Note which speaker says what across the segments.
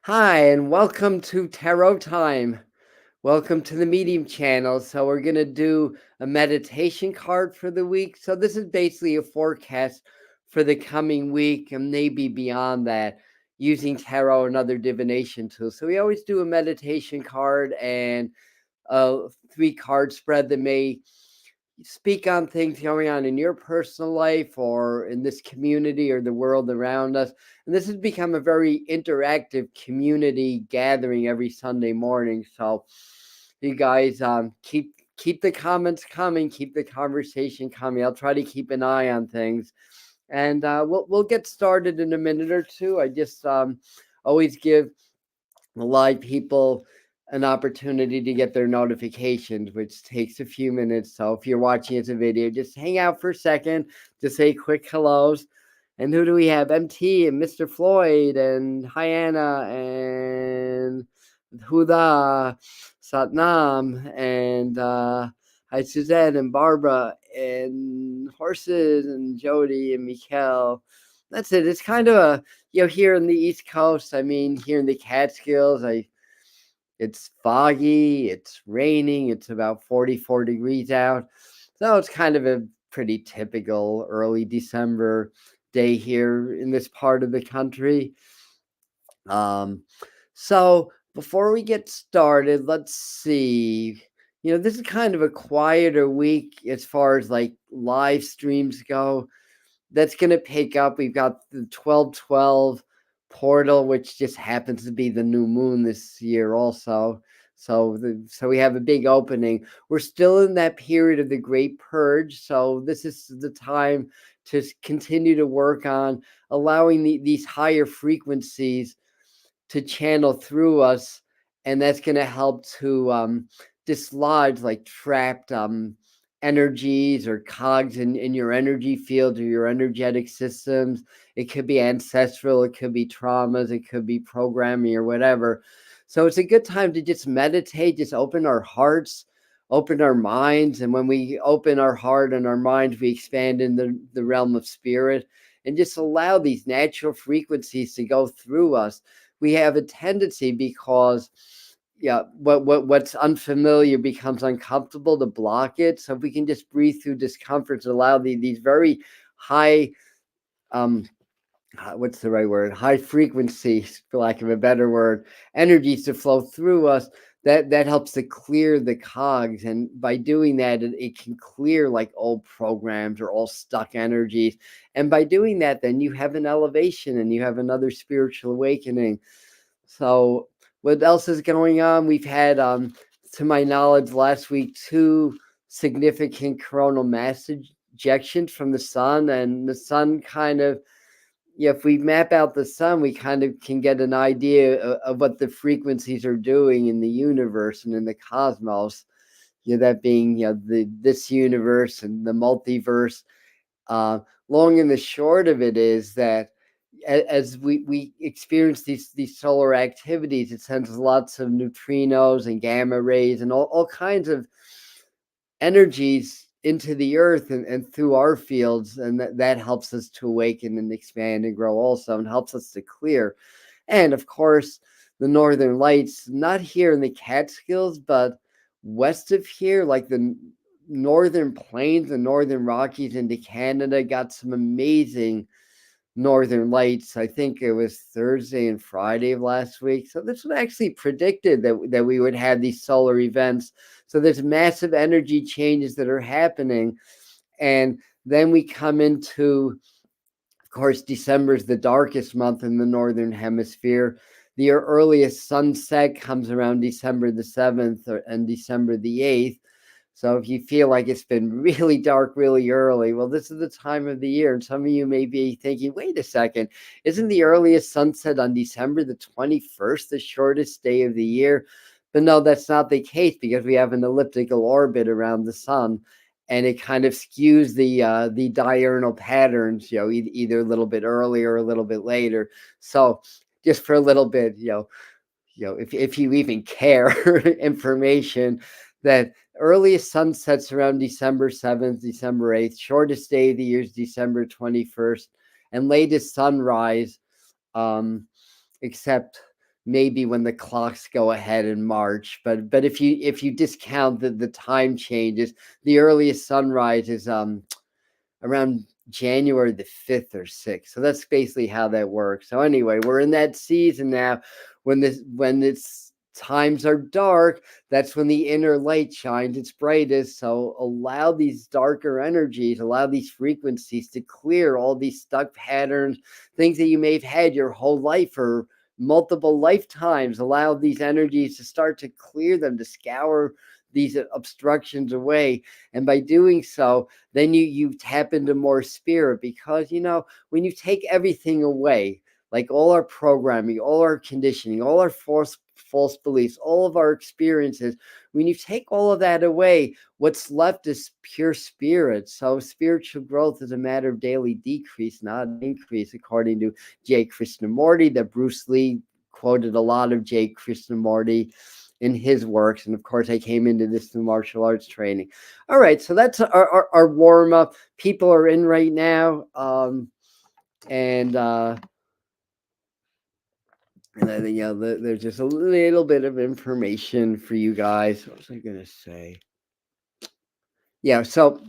Speaker 1: Hi, and welcome to Tarot Time. Welcome to the Medium channel. So, we're going to do a meditation card for the week. So, this is basically a forecast for the coming week and maybe beyond that using tarot and other divination tools. So, we always do a meditation card and a 3 card spread that may speak on things going on in your personal life or in this community or the world around us. And this has become a very interactive community gathering every Sunday morning. So you guys keep the comments coming, keep the conversation coming. I'll try to keep an eye on things. And we'll get started in a minute or two. I just always give live people an opportunity to get their notifications, which takes a few minutes. So if you're watching as a video, just hang out for a second to say quick hellos. And who do we have? MT and Mr. Floyd and Hyana and Huda, Satnam and hi Suzette and Barbara and Horses and Jody and Mikkel. That's it. It's kind of a here in the East Coast. I mean, here in the Catskills, it's foggy, it's raining, it's about 44 degrees out. So it's kind of a pretty typical early December day here in this part of the country. So before we get started, let's see. This is kind of a quieter week as far as like live streams go. That's going to pick up. We've got the 12/12 portal, which just happens to be the new moon this year also. So we have a big opening. We're still in that period of the Great Purge. So this is the time to continue to work on allowing these higher frequencies to channel through us. And that's going to help to dislodge like trapped energies or cogs in your energy field or your energetic systems. It could be ancestral, it could be traumas, it could be programming or whatever. So it's a good time to just meditate, just open our hearts, open our minds. And when we open our heart and our minds, we expand in the realm of spirit and just allow these natural frequencies to go through us. We have a tendency because what's unfamiliar becomes uncomfortable to block it. So if we can just breathe through discomforts, allow these very high what's the right word, high frequencies, for lack of a better word, energies to flow through us, that helps to clear the cogs. And by doing that, it can clear like old programs or all stuck energies. And by doing that, then you have an elevation and you have another spiritual awakening. So what else is going on? We've had, to my knowledge, last week, 2 significant coronal mass ejections from the sun. And the sun kind of, if we map out the sun, we kind of can get an idea of what the frequencies are doing in the universe and in the cosmos. That being this universe and the multiverse. Long and the short of it is that as we experience these solar activities, it sends lots of neutrinos and gamma rays and all kinds of energies into the earth and through our fields, and that helps us to awaken and expand and grow also, and helps us to clear. And of course, the northern lights, not here in the Catskills, but west of here, like the northern plains, the northern Rockies into Canada, got some amazing northern lights. I think it was Thursday and Friday of last week. So this was actually predicted that we would have these solar events. So there's massive energy changes that are happening. And then we come into, of course, December is the darkest month in the northern hemisphere. The earliest sunset comes around December the 7th and December the 8th. So if you feel like it's been really dark really early, well, this is the time of the year. And some of you may be thinking, wait a second, isn't the earliest sunset on December the 21st the shortest day of the year? But no, that's not the case, because we have an elliptical orbit around the sun, and it kind of skews the diurnal patterns, either a little bit earlier or a little bit later. So just for a little bit, if you even care, information that earliest sunsets around December 7th, December 8th, shortest day of the year is December 21st, and latest sunrise, except maybe when the clocks go ahead in March. But if you discount the time changes, the earliest sunrise is around January the 5th or 6th. So that's basically how that works. So anyway, we're in that season now when it's times are dark, that's when the inner light shines its brightest. So allow these darker energies, allow these frequencies to clear all these stuck patterns, things that you may have had your whole life or multiple lifetimes. Allow these energies to start to clear them, to scour these obstructions away. And by doing so, then you tap into more spirit, because when you take everything away, like all our programming, all our conditioning, all our false beliefs, all of our experiences, when you take all of that away, what's left is pure spirit. So spiritual growth is a matter of daily decrease, not increase, according to J. Krishnamurti. That Bruce Lee quoted a lot of J. Krishnamurti in his works. And of course, I came into this through martial arts training. All right, so that's our warm up. People are in right now, and there's just a little bit of information for you guys. What was I going to say? Yeah, so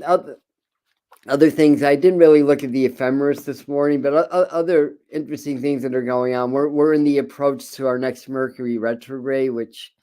Speaker 1: other things, I didn't really look at the ephemeris this morning, but other interesting things that are going on. We're in the approach to our next Mercury retrograde, which,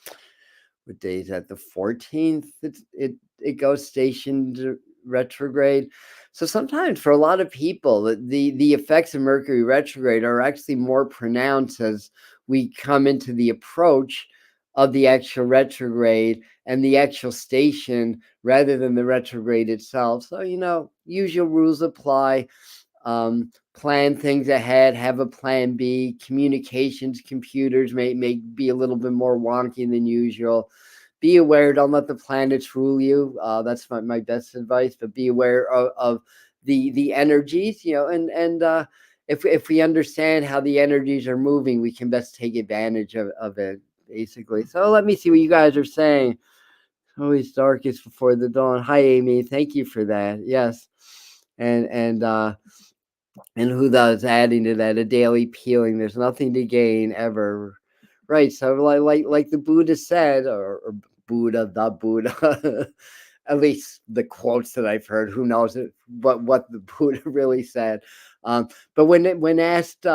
Speaker 1: what day is that? The 14th. It goes stationed retrograde. So sometimes for a lot of people, the effects of Mercury retrograde are actually more pronounced as we come into the approach of the actual retrograde and the actual station, rather than the retrograde itself. So usual rules apply. Plan things ahead, have a plan B. Communications, computers may be a little bit more wonky than usual. Be aware, don't let the planets rule you. That's my best advice, but be aware of the energies, and if we understand how the energies are moving, we can best take advantage of it, basically. So let me see what you guys are saying. Always darkest before the dawn. Hi, Amy. Thank you for that. Yes. And who does adding to that, a daily peeling. There's nothing to gain ever. Right. So like the Buddha said, or Buddha, the Buddha, at least the quotes that I've heard, who knows what the Buddha really said. But when asked,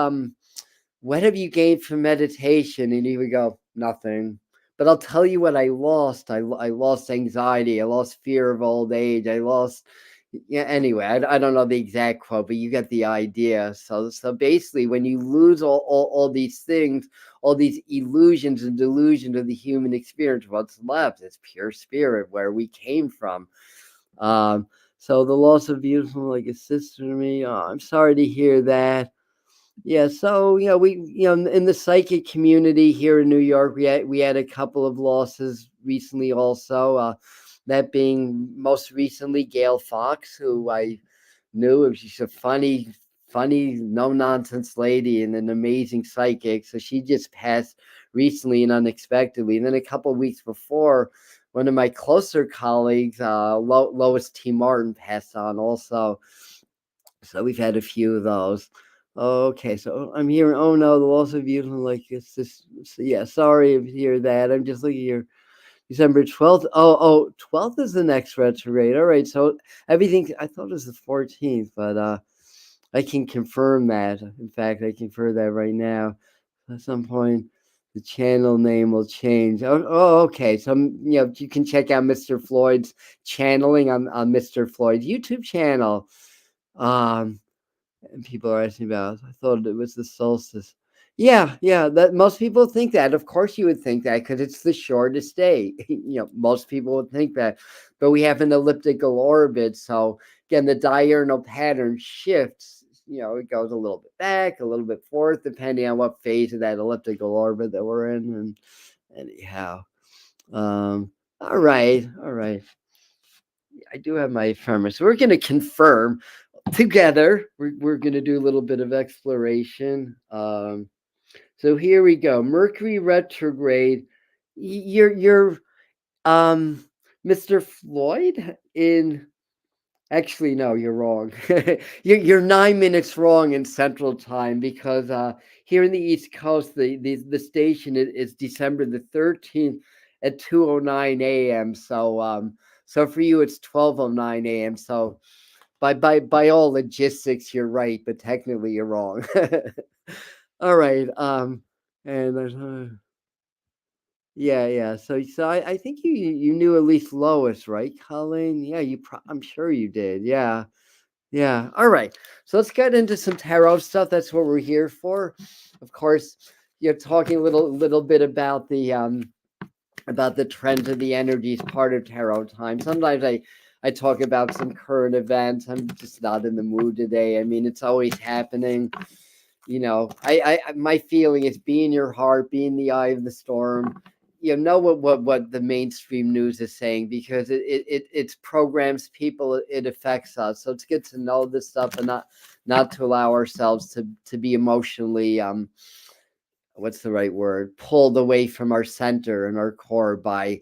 Speaker 1: what have you gained from meditation? And he would go, nothing. But I'll tell you what I lost. I lost anxiety. I lost fear of old age. I lost, yeah. Anyway, I don't know the exact quote, but you get the idea. So basically, when you lose all these things, all these illusions and delusions of the human experience, what's left is pure spirit, where we came from. So the loss of beautiful, like a sister to me. Oh, I'm sorry to hear that. Yeah, so we in the psychic community here in New York, we had a couple of losses recently also. That being most recently Gail Fox, who I knew. She's a funny, no nonsense lady and an amazing psychic. So she just passed recently and unexpectedly. And then a couple of weeks before, one of my closer colleagues, Lois T. Martin, passed on also. So we've had a few of those. Okay, so I'm hearing, oh no, the loss of beautiful, like it's just, yeah, sorry to hear that. I'm just looking here. December 12th. Oh, 12th is the next retrograde. All right, so everything, I thought it was the 14th, but I can confirm that. In fact, I confirm that right now. At some point, the channel name will change. Okay. So you can check out Mr. Floyd's channeling on Mr. Floyd's YouTube channel. And people are asking about, I thought it was the solstice. Yeah, that most people think that. Of course you would think that, because it's the shortest day. Most people would think that. But we have an elliptical orbit. So again, the diurnal pattern shifts. It goes a little bit back, a little bit forth, depending on what phase of that elliptical orbit that we're in. And anyhow. All right. I do have my ephemeris. So we're going to confirm together. We're going to do a little bit of exploration. So here we go. Mercury retrograde. You're Mr. Floyd in. Actually, no, you're wrong. You're 9 minutes wrong in Central Time, because Here in the East Coast, the station is December the 13th at 2:09 a.m. So for you it's 12:09 a.m. So by all logistics you're right, but technically you're wrong. All right. And there's yeah. So I think you knew at least Lois, right, Colleen? Yeah, I'm sure you did. Yeah. Yeah. All right. So let's get into some tarot stuff. That's what we're here for. Of course, you're talking a little bit about the trends of the energies part of tarot time. Sometimes I talk about some current events. I'm just not in the mood today. I mean, it's always happening. My feeling is be in your heart, be in the eye of the storm. Know what the mainstream news is saying, because it programs people, it affects us. So it's good to know this stuff and not to allow ourselves to be emotionally what's the right word, pulled away from our center and our core by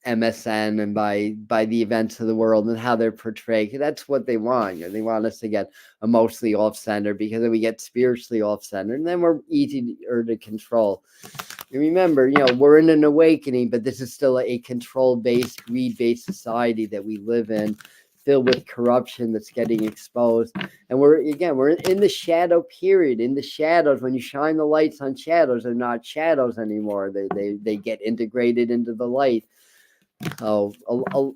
Speaker 1: MSN and by the events of the world and how they're portrayed. That's what they want. They want us to get emotionally off center, because then we get spiritually off center, and then we're easier to control. And remember, we're in an awakening, but this is still a control-based, greed-based society that we live in, filled with corruption that's getting exposed. And we're in the shadow period. In the shadows, when you shine the lights on shadows, they're not shadows anymore. They get integrated into the light. Oh,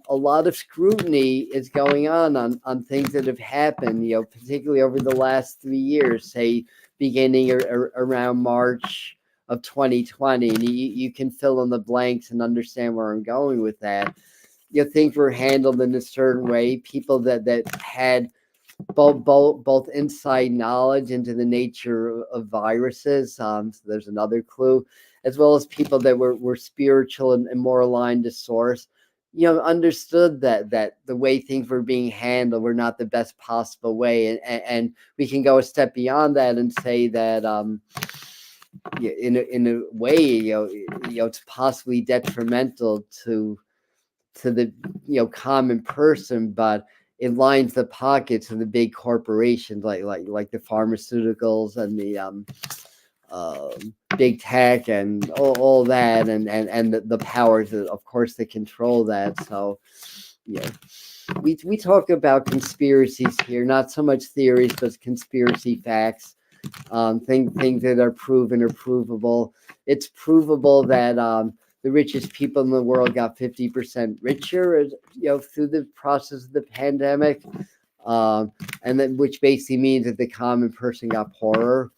Speaker 1: a lot of scrutiny is going on things that have happened, particularly over the last 3 years, say beginning around March of 2020. And you can fill in the blanks and understand where I'm going with that. Things were handled in a certain way. People that had both inside knowledge into the nature of viruses. So there's another clue, as well as people that were spiritual and more aligned to source. Understood that the way things were being handled were not the best possible way, and we can go a step beyond that and say that in a way, it's possibly detrimental to the common person, but it lines the pockets of the big corporations like the pharmaceuticals and the big tech and all that, and the powers of course that control that. So we talk about conspiracies here, not so much theories, but conspiracy facts. Things that are proven or provable. It's provable that the richest people in the world got 50% richer, through the process of the pandemic, and then which basically means that the common person got poorer.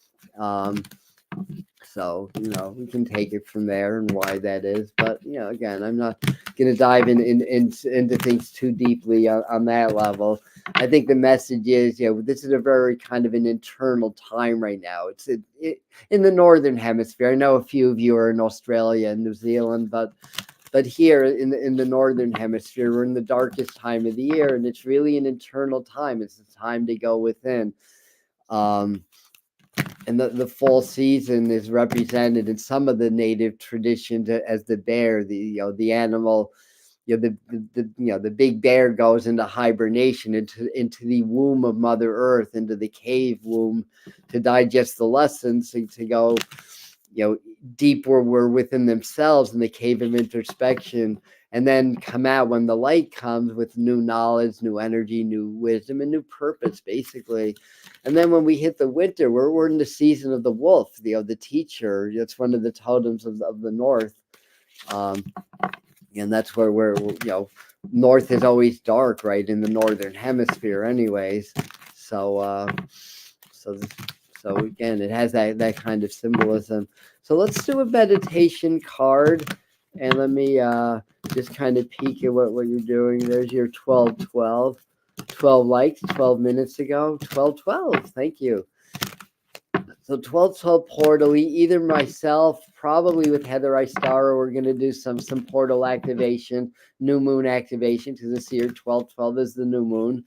Speaker 1: So we can take it from there and why that is. But again, I'm not going to dive into things too deeply on that level. I think the message is, this is a very kind of an internal time right now. It's in the northern hemisphere. I know a few of you are in Australia and New Zealand, but here in the northern hemisphere, we're in the darkest time of the year, and it's really an internal time. It's a time to go within. And the fall season is represented in some of the native traditions as the bear, the animal. The big bear goes into hibernation, into the womb of Mother Earth, into the cave womb, to digest the lessons, to go deep where we're within themselves in the cave of introspection, and then come out when the light comes with new knowledge, new energy, new wisdom, and new purpose, basically. And then when we hit the winter, we're in the season of the wolf, the teacher. That's one of the totems of the north. And that's where north is always dark, right, in the northern hemisphere anyways. So again, it has that kind of symbolism. So let's do a meditation card, and let me just kind of peek at what you're doing. There's your 12 likes 12 minutes ago. 12. Thank you. So 12 portal, either myself, probably with Heather Istara, we're going to do some portal activation, new moon activation, because this year 12 is the new moon.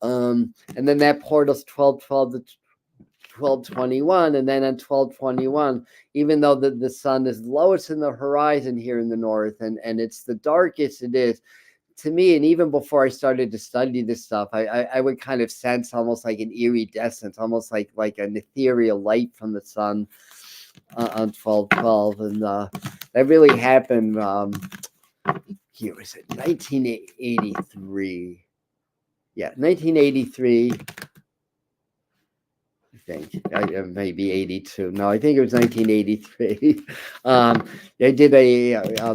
Speaker 1: And then that portal's 12 to 1221, and then on 1221, even though the sun is lowest in the horizon here in the north, and it's the darkest it is, to me, and even before I started to study this stuff, I would kind of sense almost like an iridescence, almost like an ethereal light from the sun on 12/12, and that really happened. Here was it, 1983. Yeah, 1983. I think maybe 82. No, I think it was 1983. I did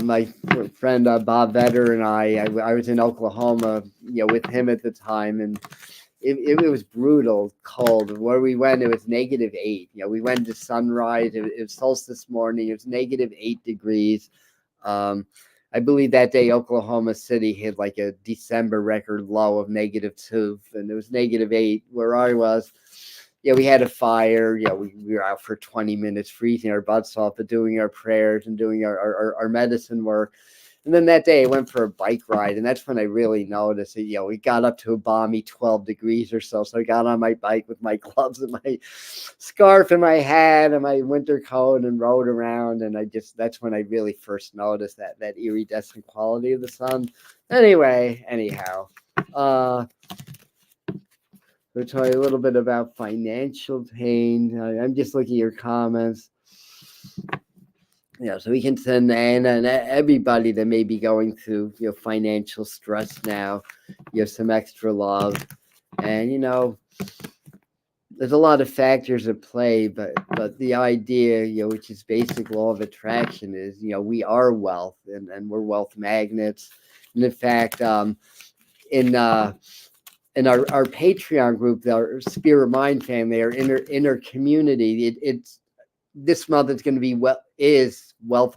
Speaker 1: my friend Bob Vetter and I was in Oklahoma, with him at the time, and it was brutal cold. Where we went, it was -8. We went to sunrise. It was solstice morning. It was -8 degrees. I believe that day Oklahoma City hit like a December record low of -2, and it was -8 where I was. We had a fire. We were out for 20 minutes, freezing our butts off, but doing our prayers and doing our medicine work. And then that day I went for a bike ride, and that's when I really noticed that, we got up to a balmy 12 degrees or so. So I got on my bike with my gloves and my scarf and my hat and my winter coat and rode around. And that's when I really first noticed that iridescent quality of the sun. Anyhow, we'll tell you a little bit about financial pain. I'm just looking at your comments. So we can send Anna and everybody that may be going through financial stress now, some extra love. And there's a lot of factors at play, but the idea, which is basic law of attraction, is we are wealth, and we're wealth magnets. And in fact, in our Patreon group, our Spirit Mind family, our inner community, it's this month is going to be wealth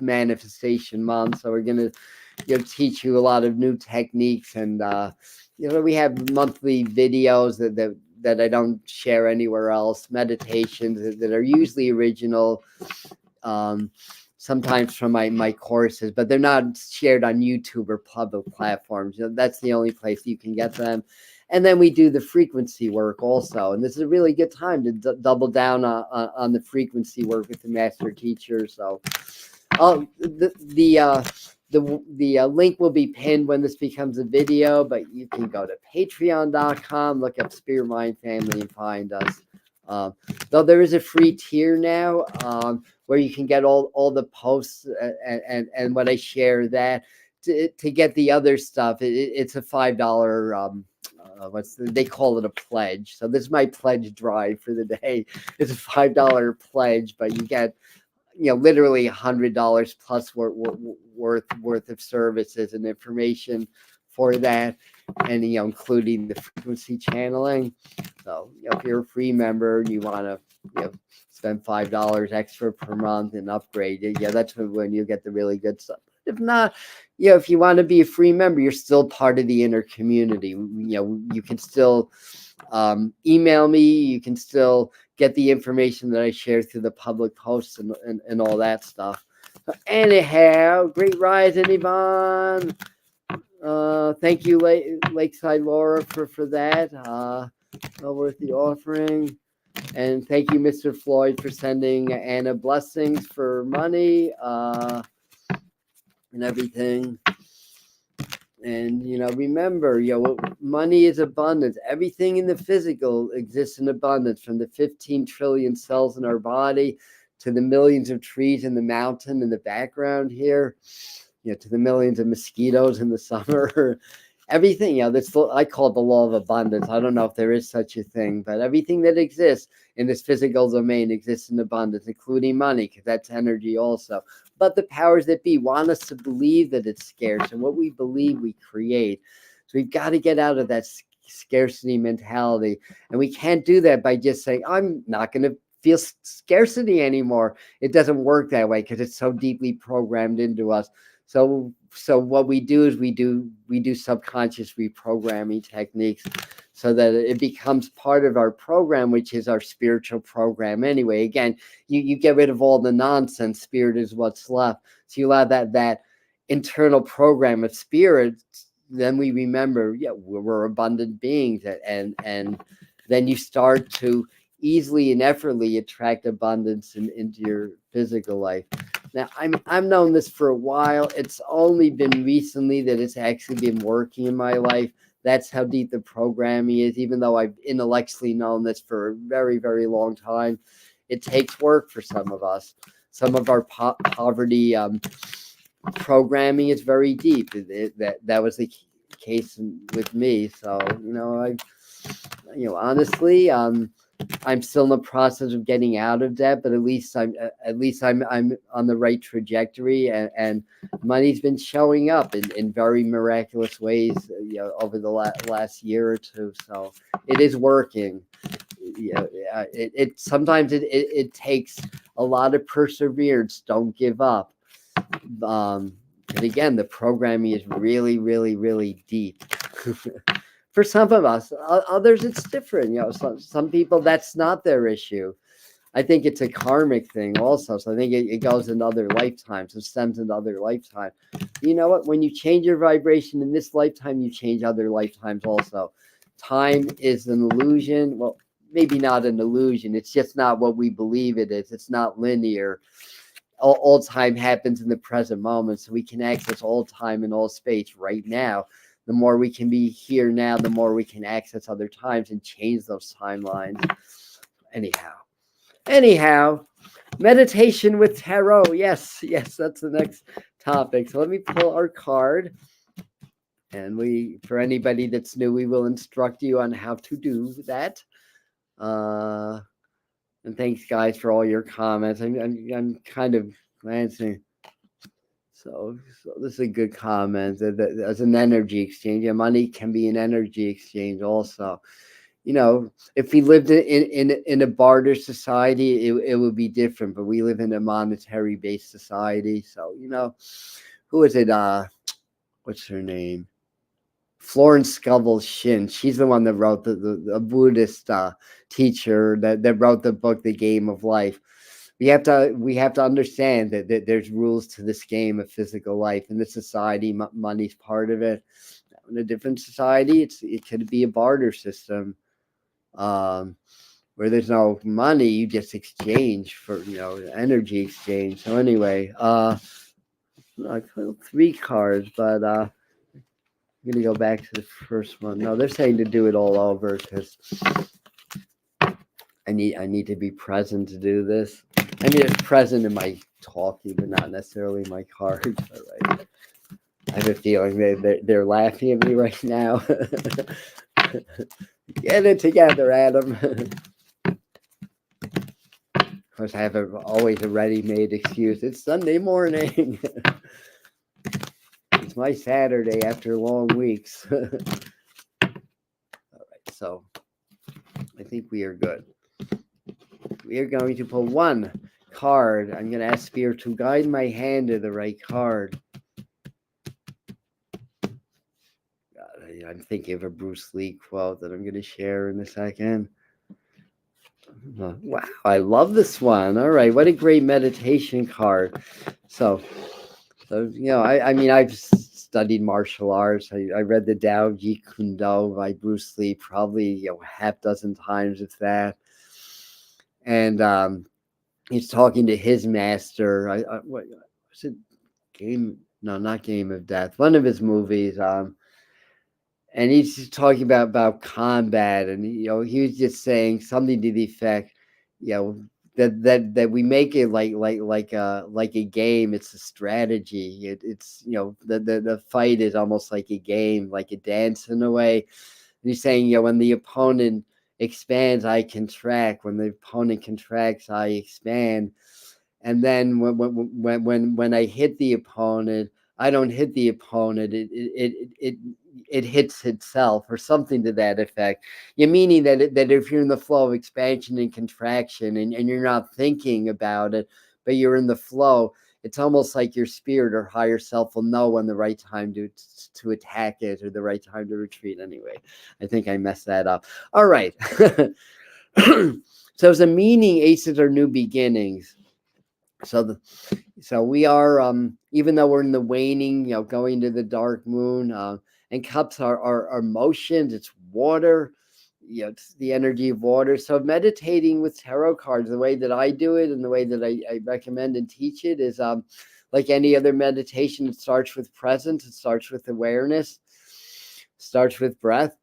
Speaker 1: manifestation month. So we're going to teach you a lot of new techniques, and we have monthly videos that I don't share anywhere else, meditations that are usually original, sometimes from my courses, but they're not shared on YouTube or public platforms. That's the only place you can get them. And then we do the frequency work also. And this is a really good time to double down on the frequency work with the master teacher. So the link will be pinned when this becomes a video, but you can go to patreon.com, look up Spirit Mind Family, and find us. Though there is a free tier now where you can get all the posts and what I share that to get the other stuff. It's a $5 they call it a pledge. So this is my pledge drive for the day. It's a $5 pledge, but you get literally $100 plus worth of services and information for that, and including the frequency channeling. So if you're a free member and you want to spend $5 extra per month and upgrade, that's when you get the really good stuff. If not, if you want to be a free member, you're still part of the inner community. You can still email me. You can still get the information that I share through the public posts and all that stuff. Anyhow, great rising, Yvonne. Thank you, Lakeside Laura, for that. Well worth the offering. And thank you, Mr. Floyd, for sending Anna blessings for money. And everything. And remember, money is abundance. Everything in the physical exists in abundance, from the 15 trillion cells in our body to the millions of trees in the mountain in the background here, to the millions of mosquitoes in the summer. Everything, I call it the law of abundance. I don't know if there is such a thing, but everything that exists in this physical domain exists in abundance, including money, because that's energy also. But the powers that be want us to believe that it's scarce, and what we believe we create. So we've got to get out of that scarcity mentality, and we can't do that by just saying, I'm not going to feel scarcity anymore. It doesn't work that way because it's so deeply programmed into us. So what we do is we do subconscious reprogramming techniques so that it becomes part of our program, which is our spiritual program anyway. Again, you get rid of all the nonsense. Spirit is what's left. So you allow that internal program of spirit. Then we remember, we're abundant beings, and then you start to easily and effortlessly attract abundance into your physical life. Now, I've known this for a while. It's only been recently that it's actually been working in my life. That's how deep the programming is. Even though I've intellectually known this for a very, very long time, it takes work for some of us. Some of our poverty programming is very deep. That was the case with me. So honestly, I'm still in the process of getting out of debt, but at least I'm on the right trajectory, and money's been showing up in very miraculous ways, over the last year or two. So it is working. It sometimes it takes a lot of perseverance. Don't give up. And again, the programming is really, really, really deep. For some of us, others it's different. Some people that's not their issue. I think it's a karmic thing also. So I think it goes in other lifetimes. It stems in other lifetimes. You know what? When you change your vibration in this lifetime, you change other lifetimes also. Time is an illusion. Well, maybe not an illusion. It's just not what we believe it is. It's not linear. All time happens in the present moment. So we can access all time and all space right now. The more we can be here now, the more we can access other times and change those timelines. Anyhow, meditation with tarot. Yes, that's the next topic. So let me pull our card. And for anybody that's new, we will instruct you on how to do that. And thanks, guys, for all your comments. I'm kind of glancing. So this is a good comment. As an energy exchange, money can be an energy exchange also. If we lived in a barter society, it would be different. But we live in a monetary based society. So who is it? What's her name? Florence Scovel Shin. She's the one that wrote the Buddhist teacher that wrote the book The Game of Life. We have to understand that there's rules to this game of physical life. In this society, money's part of it. In a different society, it could be a barter system, where there's no money. You just exchange for energy exchange. So anyway, I put 3 cards, but I'm gonna go back to the first one. No, they're saying to do it all over because I need to be present to do this. I mean, it's present in my talking, but not necessarily my cards. All right. I have a feeling they're laughing at me right now. Get it together, Adam. Of course, I have always a ready-made excuse. It's Sunday morning. It's my Saturday after long weeks. All right, so I think we are good. We are going to pull 1 card. I'm going to ask Spirit to guide my hand to the right card. I'm thinking of a Bruce Lee quote that I'm going to share in a second. Wow, I love this one. All right, what a great meditation card. So I've studied martial arts. I read the Tao Jeet Kune Do by Bruce Lee probably half dozen times, if that. And he's talking to his master. What was it? No, not Game of Death. One of his movies. And he's just talking about combat, and he was just saying something to the effect, that we make it like a game. It's a strategy. It's the fight is almost like a game, like a dance in a way. And he's saying when the opponent expands, I contract. When the opponent contracts, I expand. And then when I hit the opponent, I don't hit the opponent. It hits itself, or something to that effect. Meaning that if you're in the flow of expansion and contraction, and you're not thinking about it, but you're in the flow, it's almost like your spirit or higher self will know when the right time to attack it or the right time to retreat. Anyway, I think I messed that up. All right. So as a meaning, aces are new beginnings. So we are, even though we're in the waning, going to the dark moon, and cups are emotions. It's water. it's the energy of water. So meditating with tarot cards, the way that I do it and the way that I recommend and teach it is like any other meditation. It starts with presence. It starts with awareness. Starts with breath.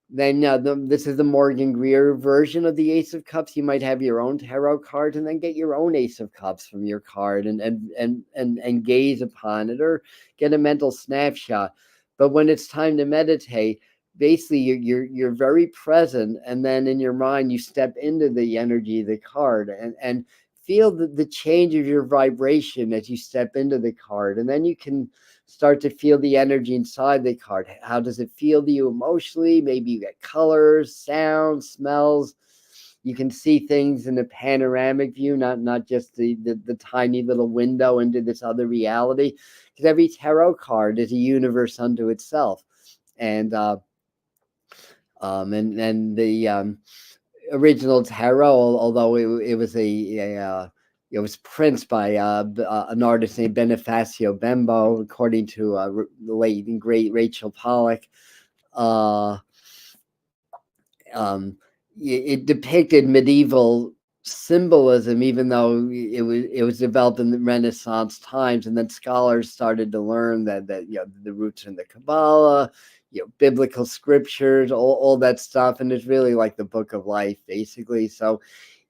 Speaker 1: Then this is the Morgan Greer version of the Ace of Cups. You might have your own tarot card and then get your own Ace of Cups from your card and gaze upon it or get a mental snapshot. But when it's time to meditate, basically you're very present, and then in your mind you step into the energy of the card and feel the change of your vibration as you step into the card, and then you can start to feel the energy inside the card. How does it feel to you emotionally? Maybe you get colors, sounds, smells. You can see things in a panoramic view, not just the tiny little window into this other reality. Because every tarot card is a universe unto itself. And the original tarot, although it was it was printed by an artist named Bonifacio Bembo, according to the late and great Rachel Pollack. It depicted medieval symbolism, even though it was developed in the Renaissance times, and then scholars started to learn that the roots are in the Kabbalah, biblical scriptures, all that stuff, and it's really like the book of life, basically. So,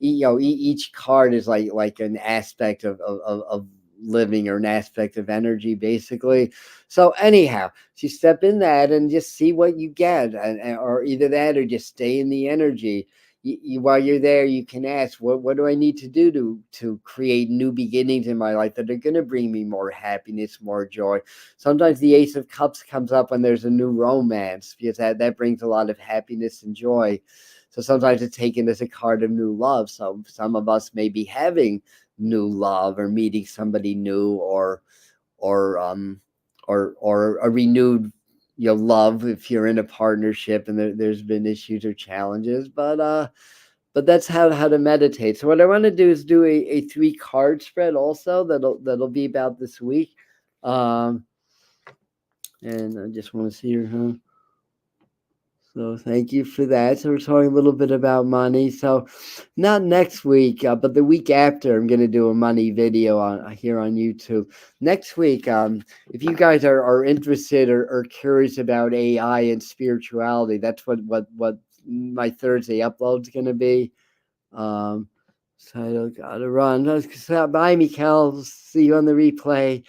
Speaker 1: each card is like an aspect of living, or an aspect of energy, basically. So anyhow, you step in that and just see what you get, or either that or just stay in the energy. While you're there, you can ask, what do I need to do to create new beginnings in my life that are going to bring me more happiness, more joy? Sometimes the Ace of Cups comes up when there's a new romance, because that brings a lot of happiness and joy. So sometimes it's taken as a card of new love. So some of us may be having new love, or meeting somebody new, or a renewed love if you're in a partnership and there's been issues or challenges. But that's how to meditate. So what I want to do is do a 3-card spread also that'll be about this week. And I just want to see here. So thank you for that. So we're talking a little bit about money. So not next week, but the week after, I'm going to do a money video here on YouTube. Next week, if you guys are interested or curious about AI and spirituality, that's what my Thursday upload is going to be. So I gotta run. Bye, Mikkel. See you on the replay.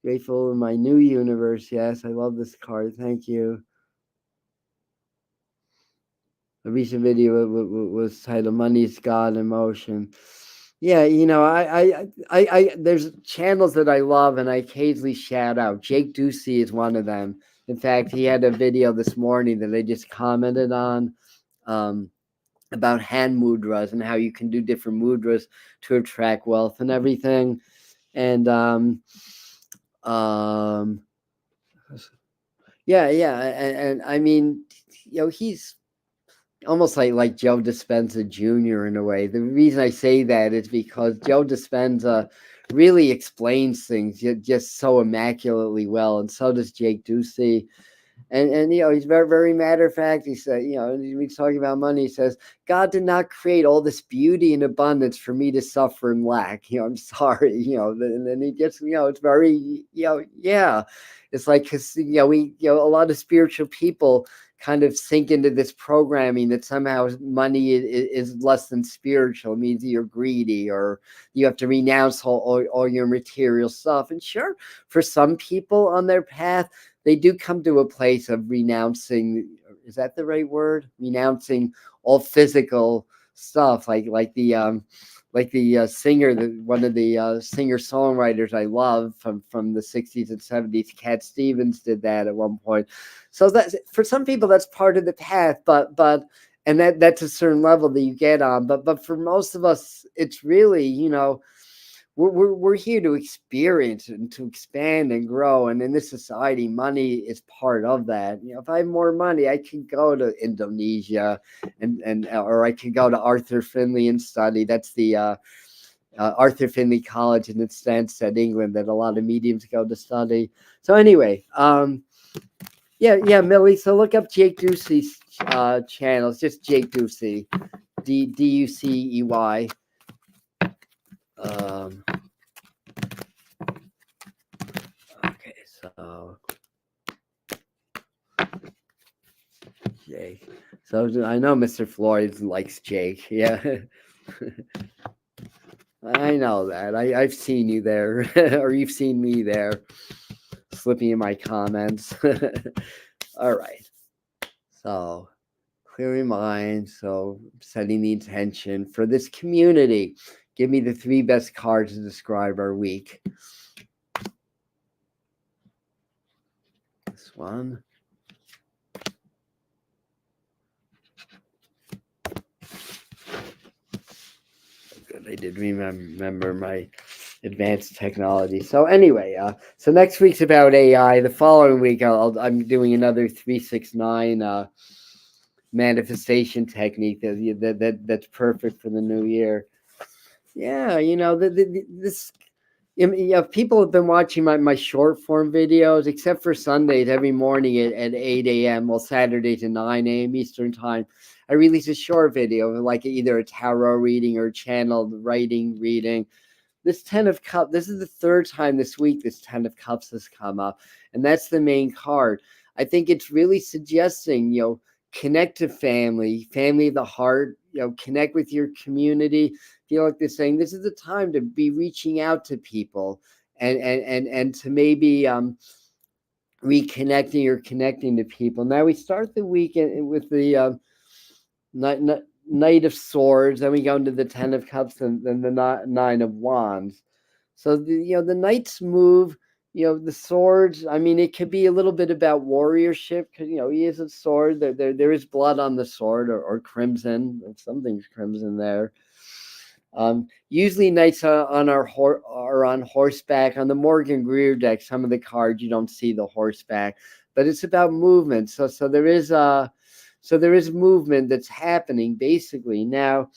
Speaker 1: Grateful in my new universe. Yes, I love this card. Thank you. A recent video was titled "Money's God in Motion." Yeah, I there's channels that I love and I occasionally shout out. Jake Ducey is one of them. In fact, he had a video this morning that I just commented on, about hand mudras and how you can do different mudras to attract wealth and everything. And yeah, and I mean, he's almost like Joe Dispenza Jr. in a way. The reason I say that is because Joe Dispenza really explains things just so immaculately well, and so does Jake Ducey. And he's very, very matter of fact. He said, he's talking about money. He says, God did not create all this beauty and abundance for me to suffer and lack. I'm sorry. And then he gets, it's very, yeah. It's like, because we, a lot of spiritual people kind of sink into this programming that somehow money is less than spiritual. It means you're greedy, or you have to renounce all your material stuff. And sure, for some people on their path, they do come to a place of renouncing. Is that the right word? Renouncing all physical stuff, like the singer, one of the singer-songwriters I love from the 60s and 70s, Cat Stevens, did that at one point. So that's, for some people, that's part of the path, but and that's a certain level that you get on. But for most of us, it's really, we're here to experience and to expand and grow. And in this society, money is part of that. If I have more money, I can go to Indonesia or I can go to Arthur Findlay and study. That's the Arthur Findlay College in Stansted, England, that a lot of mediums go to study. So anyway, Yeah, Millie. So look up Jake Ducey's channels. Just Jake Ducey, Ducey. Um, okay, so Jake. So I know Mr. Floyd likes Jake. Yeah, I know that. I've seen you there, or you've seen me there, slipping in my comments. All right. So clearing mind. So setting the intention for this community. Give me the 3 best cards to describe our week. This one. Good. I did remember my advanced technology. So anyway, so next week's about AI. The following week, I'm doing another 369 manifestation technique that's perfect for the new year. Yeah, this. If people have been watching my short form videos, except for Sundays, every morning at 8 a.m., well, Saturdays at 9 a.m. Eastern time, I release a short video, like either a tarot reading or channeled writing reading. This 10 of Cups, this is the 3rd time this week this 10 of Cups has come up, and that's the main card. I think it's really suggesting, connect to family of the heart, connect with your community. Feel like they're saying this is the time to be reaching out to people and to maybe reconnecting or connecting to people. Now we start the weekend with the Knight of Swords, then we go into the 10 of Cups, and then the 9 of Wands. So the knights move. The swords. I mean, it could be a little bit about warriorship because he is a sword. There is blood on the sword, or crimson. Something's crimson there. Usually knights are on horseback. On the Morgan Greer deck, some of the cards you don't see the horseback, but it's about movement. So there is movement that's happening basically now.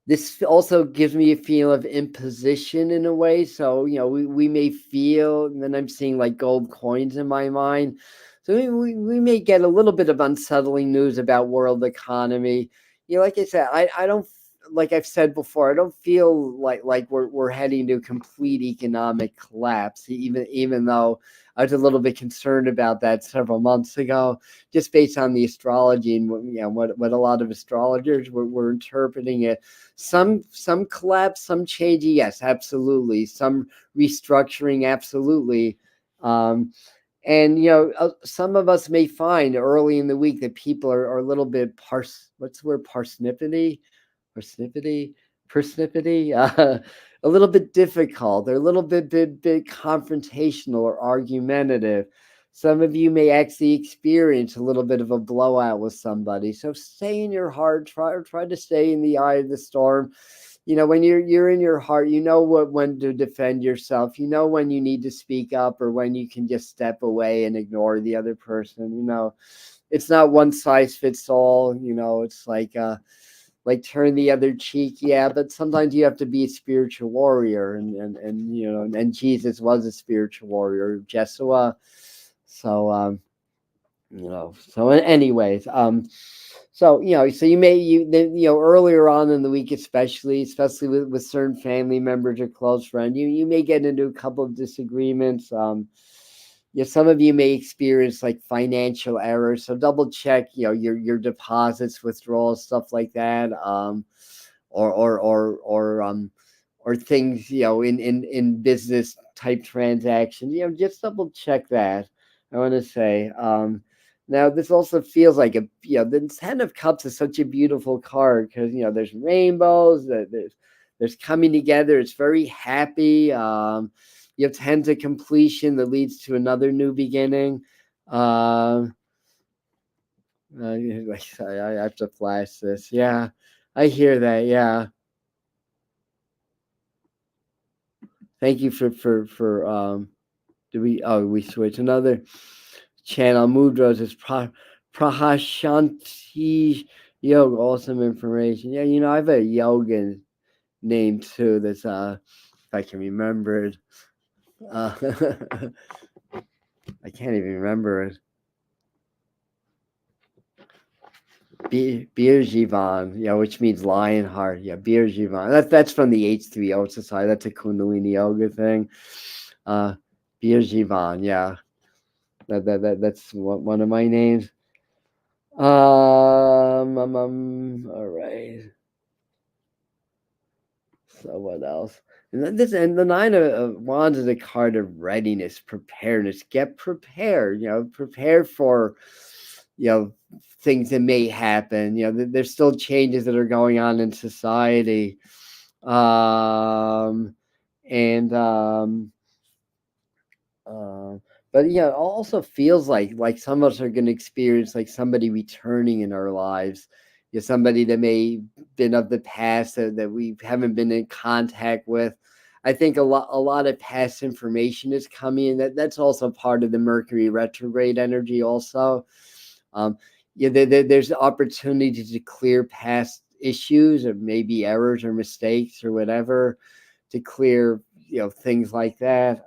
Speaker 1: This also gives me a feel of imposition in a way. So, we may feel, and then I'm seeing like gold coins in my mind. So we may get a little bit of unsettling news about world economy. Like I said, I don't, like I've said before, I don't feel like we're heading to complete economic collapse, even though I was a little bit concerned about that several months ago, just based on the astrology and what a lot of astrologers were interpreting it. Some collapse, some change, yes, absolutely. Some restructuring, absolutely. And some of us may find early in the week that people are a little bit what's the word, persnippety, persnippety, a little bit difficult. They're a little bit confrontational or argumentative. Some of you may actually experience a little bit of a blowout with somebody. So stay in your heart. Try to stay in the eye of the storm. When you're in your heart, when to defend yourself. When you need to speak up, or when you can just step away and ignore the other person. It's not one size fits all. It's like turn the other cheek. Yeah, but sometimes you have to be a spiritual warrior, and Jesus was a spiritual warrior, Jesua. So so anyways, so so you may earlier on in the week, especially with certain family members or close friends, you may get into a couple of disagreements. Some of you may experience like financial errors, so double check your deposits, withdrawals, stuff like that, or things in business type transactions. Just double check that. I want to say. Now this also feels like the 10 of Cups is such a beautiful card because there's rainbows, there's coming together. It's very happy. You have 10 to completion that leads to another new beginning. I have to flash this. Yeah, I hear that. Yeah. Thank you for we switch another channel. Mudras is Prahashanti Yoga. Awesome information. Yeah, I have a yoga name too. That's if I can remember it. I can't even remember it. Birjivan, which means lion heart. Yeah, Birjivan. That's from the H3O Society. That's a Kundalini yoga thing. Uh, Birjivan. Yeah, that's one of my names. All right. So what else? And the Nine of Wands is a card of readiness, preparedness. Get prepared. Prepare for you know things that may happen. There's still changes that are going on in society, um, and uh, but yeah, it also feels like some of us are going to experience like somebody returning in our lives. Somebody that may been of the past that we haven't been in contact with. I think a lot of past information is coming, and that's also part of the Mercury retrograde energy. Also, um, there's opportunity to clear past issues or maybe errors or mistakes or whatever, to clear things like that.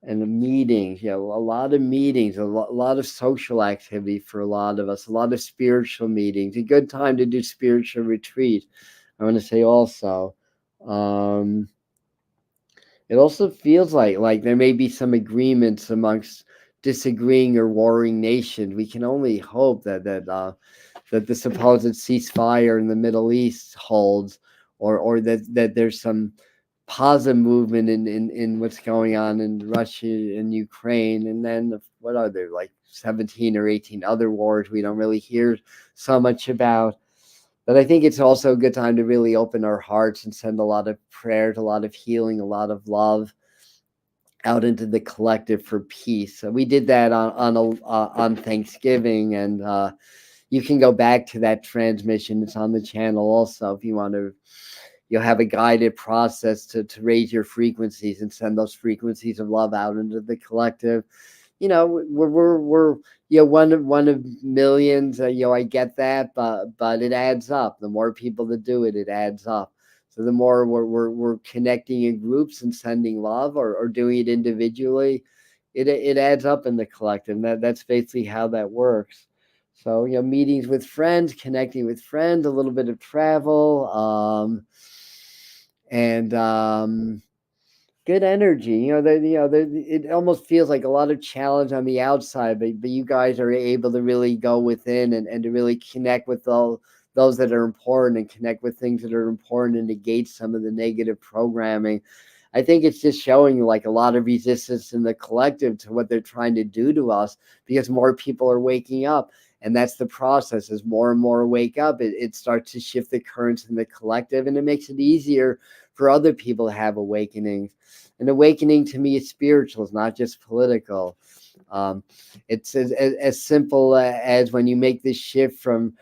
Speaker 1: And the meetings, a lot of meetings, a lot of social activity for a lot of us, a lot of spiritual meetings, a good time to do spiritual retreat. I want to say also, um, it also feels like there may be some agreements amongst disagreeing or warring nations. We can only hope that the supposed ceasefire in the Middle East holds, or that there's some positive movement in what's going on in Russia and Ukraine, and then what are there, like 17 or 18 other wars we don't really hear so much about. But I think it's also a good time to really open our hearts and send a lot of prayers, a lot of healing, a lot of love out into the collective for peace. So we did that on Thanksgiving, and you can go back to that transmission. It's on the channel also if you want to. You'll have a guided process to raise your frequencies and send those frequencies of love out into the collective. We're one of millions. I get that, but it adds up. The more people that do it, it adds up. So the more we're connecting in groups and sending love, or doing it individually, it adds up in the collective. And that's basically how that works. So meetings with friends, connecting with friends, a little bit of travel, and good energy. It almost feels like a lot of challenge on the outside, but you guys are able to really go within, and to really connect with all those that are important, and connect with things that are important, and negate some of the negative programming. I think it's just showing like a lot of resistance in the collective to what they're trying to do to us, because more people are waking up. And that's the process. As more and more wake up, it starts to shift the currents in the collective, and it makes it easier for other people to have awakenings. An awakening to me is spiritual, it's not just political. It's as simple as when you make this shift from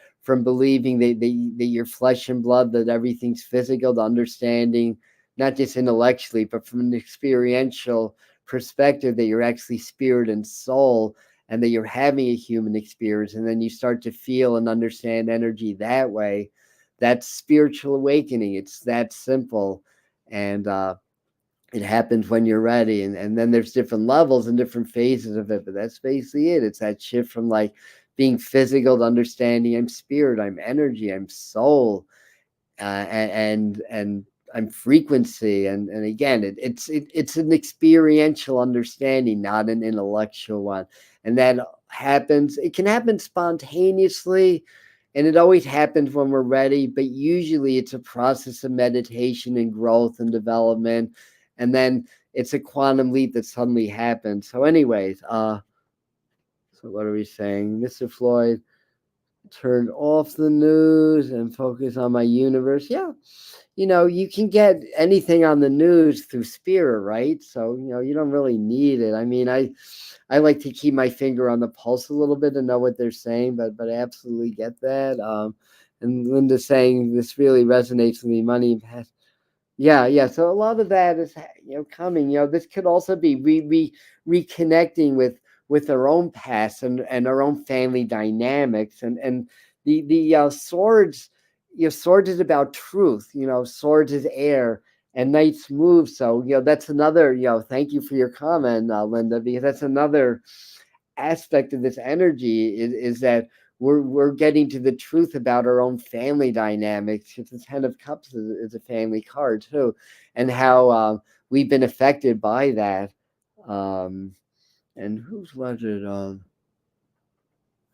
Speaker 1: believing that you're flesh and blood, that everything's physical, to understanding, not just intellectually, but from an experiential perspective, that you're actually spirit and soul, and that you're having a human experience, and then you start to feel and understand energy that way. That's spiritual awakening. It's that simple. And it happens when you're ready. And then there's different levels and different phases of it, but that's basically it. It's that shift from like being physical to understanding I'm spirit, I'm energy, I'm soul, and I'm frequency. And again, it's an experiential understanding, not an intellectual one. And that happens, it can happen spontaneously, and it always happens when we're ready, but usually it's a process of meditation and growth and development, and then it's a quantum leap that suddenly happens. So anyways, so what are we saying? Mr. Floyd, turn off the news and focus on my universe. Yeah, you can get anything on the news through spirit, right? So you don't really need it. I mean, I like to keep my finger on the pulse a little bit and know what they're saying, but I absolutely get that. And Linda's saying this really resonates with me. Money has, yeah. So a lot of that is coming. This could also be reconnecting with our own past, and our own family dynamics, and the swords. Swords is about truth. Swords is air, and Knight's move. So, that's another, thank you for your comment, Linda, because that's another aspect of this energy is that we're getting to the truth about our own family dynamics. Because the Ten of Cups is a family card too, and how we've been affected by that. And whose was it?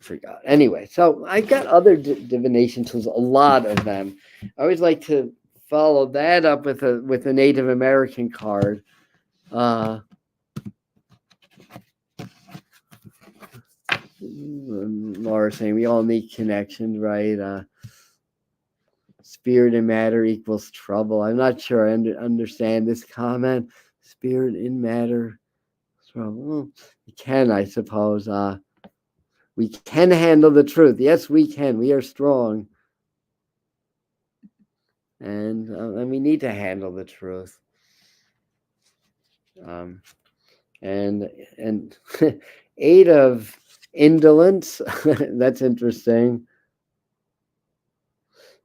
Speaker 1: Forgot. Anyway, so I got other divination tools, a lot of them. I always like to follow that up with a Native American card. Laura saying we all need connections, right? Spirit and matter equals trouble. I'm not sure I understand this comment. Spirit and matter trouble. Well, we can, I suppose. We can handle the truth. Yes, we can. We are strong, and we need to handle the truth. And 8 of indolence. That's interesting.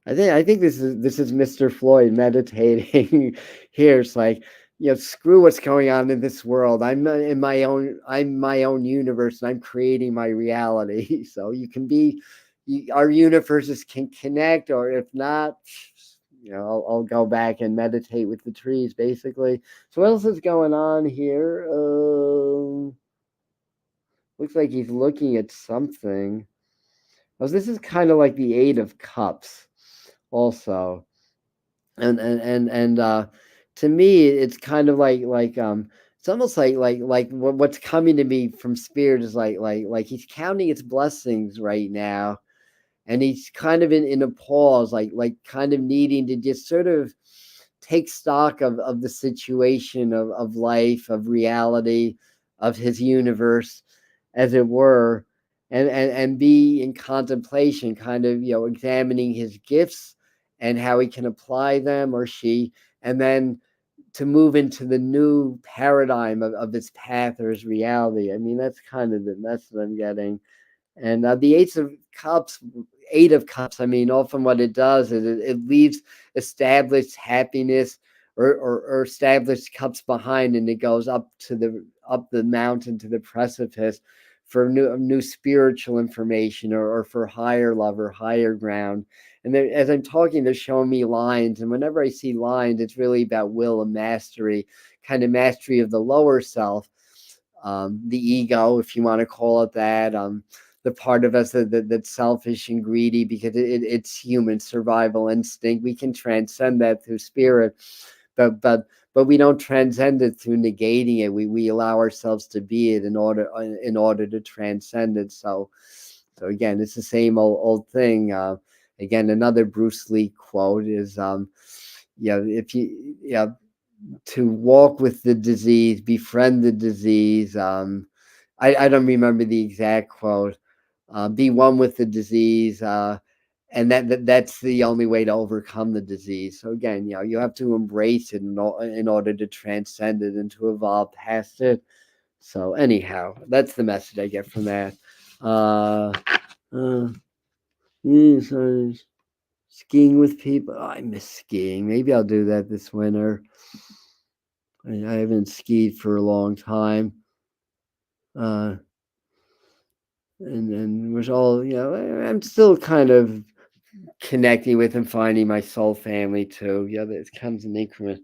Speaker 1: I think this is Mr. Floyd meditating here. It's like, screw what's going on in this world. I'm my own universe, and I'm creating my reality. So you can be, our universes can connect, or if not, I'll go back and meditate with the trees, basically. So what else is going on here? Looks like he's looking at something. Oh, this is kind of like the 8 of Cups, also, and to me, it's kind of like it's almost like what's coming to me from spirit is like he's counting its blessings right now, and he's kind of in a pause, like kind of needing to just sort of take stock of the situation of life, of reality, of his universe, as it were, and be in contemplation, kind of, examining his gifts and how he can apply them, or she, and then to move into the new paradigm of his path or his reality. I mean, that's kind of the message I'm getting. And the Eight of Cups, I mean, often what it does is it leaves established happiness, or established cups behind, and it goes up the mountain to the precipice for new spiritual information, or for higher love or higher ground. And as I'm talking, they're showing me lines, and whenever I see lines, it's really about will and mastery, kind of mastery of the lower self, the ego, if you want to call it that. The part of us that's selfish and greedy, because it's human survival instinct. We can transcend that through spirit, but we don't transcend it through negating it. We allow ourselves to be it in order to transcend it. So again, it's the same old thing. Again, another Bruce Lee quote is, if you, to walk with the disease, befriend the disease. I don't remember the exact quote. Be one with the disease, and that's the only way to overcome the disease. So again, you have to embrace it in order to transcend it and to evolve past it. So anyhow, that's the message I get from that. Skiing with people. Oh, I miss skiing. Maybe I'll do that this winter. I haven't skied for a long time. And was all, I'm still kind of connecting with and finding my soul family too. It comes in increments.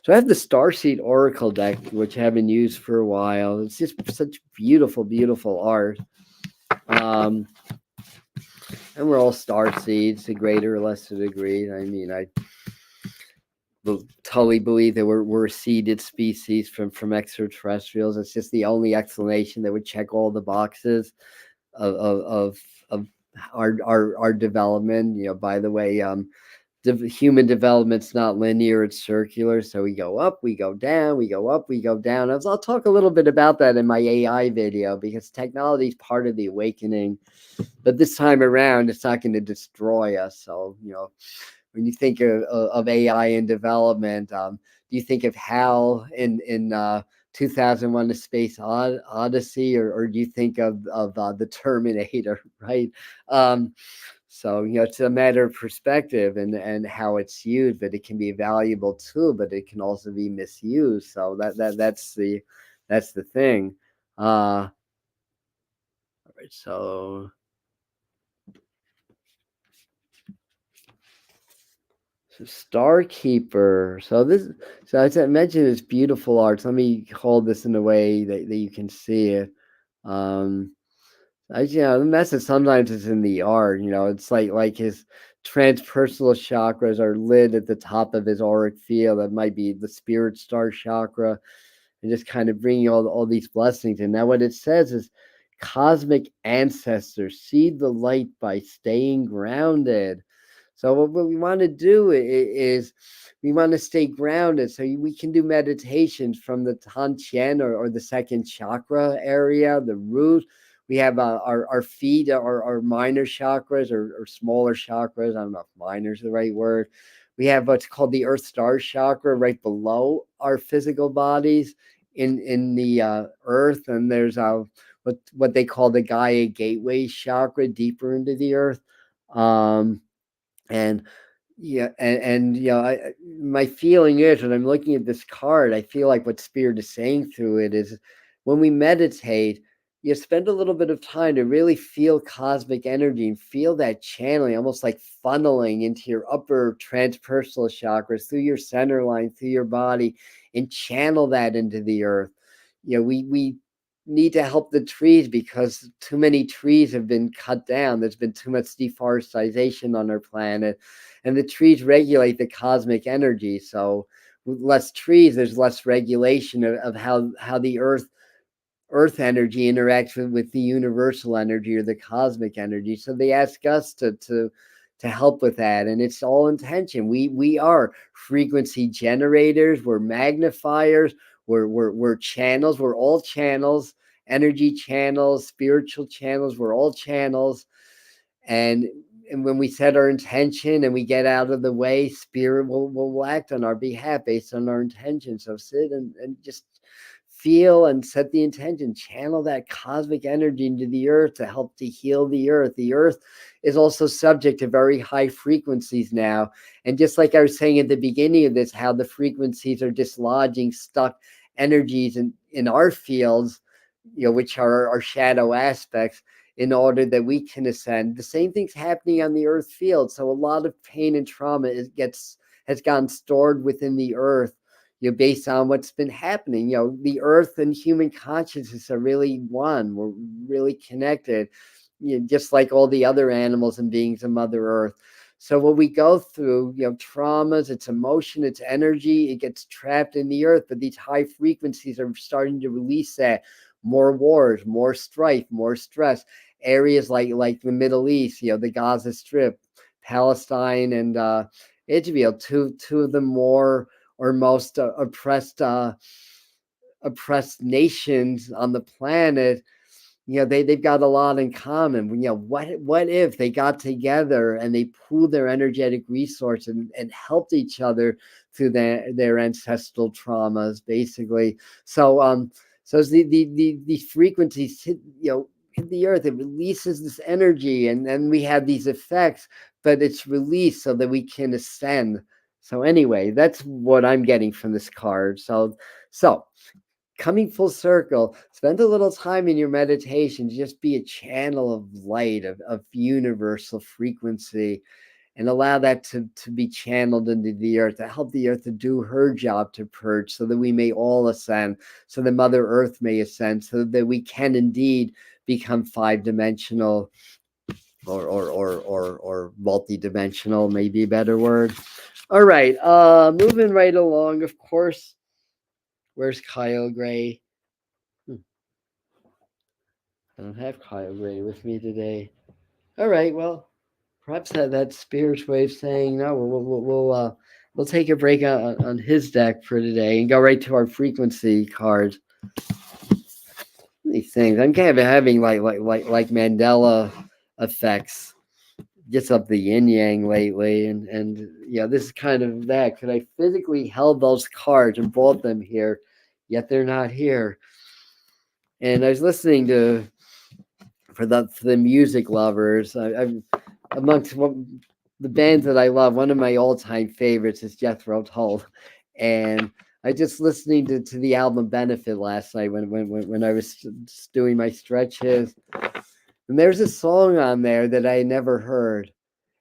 Speaker 1: So I have the Starseed Oracle deck, which I haven't used for a while. It's just such beautiful art. And we're all star seeds to greater or lesser degree. I mean, I totally believe that we're a seeded species from extraterrestrials. It's just the only explanation that would check all the boxes of our development. By the way, human development's not linear, it's circular. So we go up, we go down, we go up, we go down. I'll talk a little bit about that in my AI video, because technology is part of the awakening, but this time around it's not going to destroy us. So when you think of AI in development, do you think of HAL in 2001: A Space Odyssey, or do you think of the Terminator, right? So, it's a matter of perspective and how it's used, but it can be a valuable tool, but it can also be misused. So that's the thing. Right, so Star Keeper. So as I mentioned, it's beautiful art. So let me hold this in a way that you can see it. Um, the message sometimes is in the art. It's like his transpersonal chakras are lit at the top of his auric field. That might be the spirit star chakra, and just kind of bringing all these blessings. And now what it says is, cosmic ancestors, seed the light by staying grounded. So what we want to do is we want to stay grounded, so we can do meditations from the Tanchen, or the second chakra area, the root. We have our feet, our minor chakras, or smaller chakras. I don't know if minor is the right word. We have what's called the Earth Star chakra right below our physical bodies in the earth, and there's what they call the Gaia Gateway chakra deeper into the earth. And yeah, and my feeling is, when I'm looking at this card, I feel like what Spirit is saying through it is, when we meditate, you spend a little bit of time to really feel cosmic energy and feel that channeling, almost like funneling into your upper transpersonal chakras, through your center line, through your body, and channel that into the earth. We need to help the trees, because too many trees have been cut down. There's been too much deforestation on our planet, and the trees regulate the cosmic energy. So with less trees, there's less regulation of how the earth energy interacts with the universal energy, or the cosmic energy. So they ask us to help with that, and it's all intention. We are frequency generators, we're magnifiers, we're channels, we're all channels, energy channels, spiritual channels, we're all channels. And when we set our intention and we get out of the way, Spirit will act on our behalf based on our intention. So sit and just feel and set the intention, channel that cosmic energy into the earth to help to heal the earth. The earth is also subject to very high frequencies now. And just like I was saying at the beginning of this, how the frequencies are dislodging stuck energies in our fields, which are our shadow aspects, in order that we can ascend. The same thing's happening on the earth field. So a lot of pain and trauma has gotten stored within the earth, based on what's been happening. The earth and human consciousness are really one. We're really connected, just like all the other animals and beings of Mother Earth. So what we go through, traumas, it's emotion, it's energy, it gets trapped in the earth. But these high frequencies are starting to release that. More wars, more strife, more stress. Areas like the Middle East, the Gaza Strip, Palestine, and Israel, two of the more or most oppressed nations on the planet. They've got a lot in common. What if they got together and they pooled their energetic resources and helped each other through their ancestral traumas, basically. So as these frequencies hit the earth, it releases this energy, and then we have these effects, but it's released so that we can ascend. So anyway, that's what I'm getting from this card. So coming full circle, spend a little time in your meditation, just be a channel of light, of universal frequency, and allow that to be channeled into the earth, to help the earth to do her job, to purge, so that we may all ascend, so that Mother Earth may ascend, so that we can indeed become 5-dimensional, or multi-dimensional, maybe a better word. All right, moving right along, of course. Where's Kyle Gray? I don't have Kyle Gray with me today. All right, well, perhaps that spirit's way of saying no. We'll take a break on his deck for today and go right to our frequency cards. These things, I'm kind of having like Mandela effects, just of the yin yang lately, and this is kind of that, because I physically held those cards and brought them here, yet they're not here. And I was listening to, for the music lovers, amongst the bands that I love, one of my all-time favorites is Jethro Tull, and I just listening to the album Benefit last night when I was just doing my stretches, and there's a song on there that I never heard,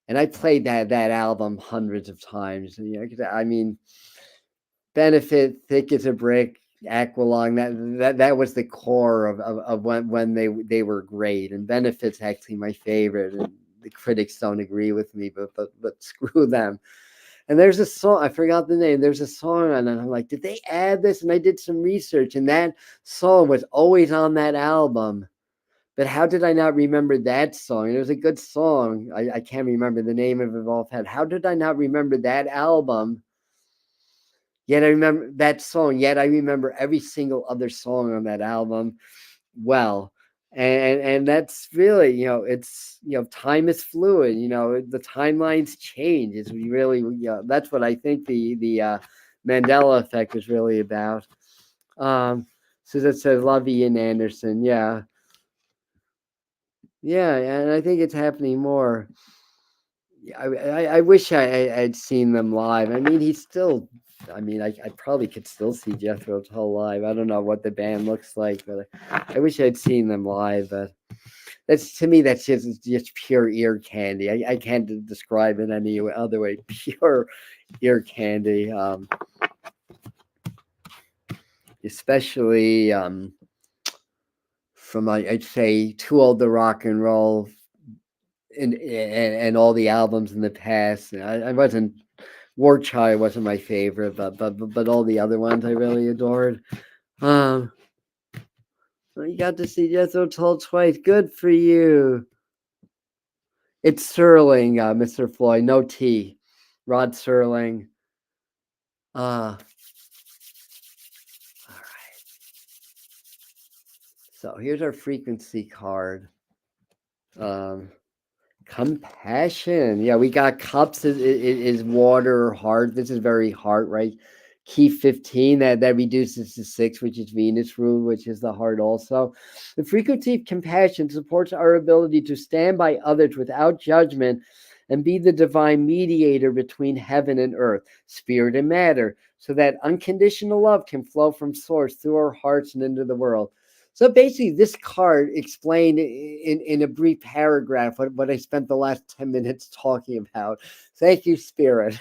Speaker 1: and I played that album hundreds of times. You know, 'cause I mean, Benefit, Thick as a Brick, Aqualung, that was the core of when they were great, and Benefit's actually my favorite. And the critics don't agree with me, but screw them. And there's a song, I forgot the name. There's a song on it. I'm like, did they add this? And I did some research, and that song was always on that album. But how did I not remember that song? It was a good song. I can't remember the name of it offhand. How did I not remember that album? Yet I remember that song. Yet I remember every single other song on that album well. And that's really, it's, time is fluid. The timelines change. It's really, that's what I think the Mandela effect is really about. So that says love Ian Anderson. Yeah. Yeah, and I think it's happening more. Yeah, I wish I'd seen them live. I mean, he's still. I mean, I probably could still see Jethro Tull live. I don't know what the band looks like, but I wish I'd seen them live. But that's to me, that's just pure ear candy. I can't describe it any other way. Pure ear candy. Especially from I'd say Too Old to Rock and Roll and all the albums in the past. I wasn't War Child wasn't my favorite, but all the other ones I really adored. Um, you got to see Jethro Tull twice. Good for you. It's Serling, Mr. Floyd. No T. Rod Serling. All right. So here's our frequency card. Um, Compassion. Yeah, we got cups is water or heart. This is very heart, right? Key 15, that reduces to 6, which is Venus rule, which is the heart also. The frequency of compassion supports our ability to stand by others without judgment and be the divine mediator between heaven and earth, spirit and matter, so that unconditional love can flow from source through our hearts and into the world. So basically, this card explained in a brief paragraph what I spent the last 10 minutes talking about. Thank you, Spirit.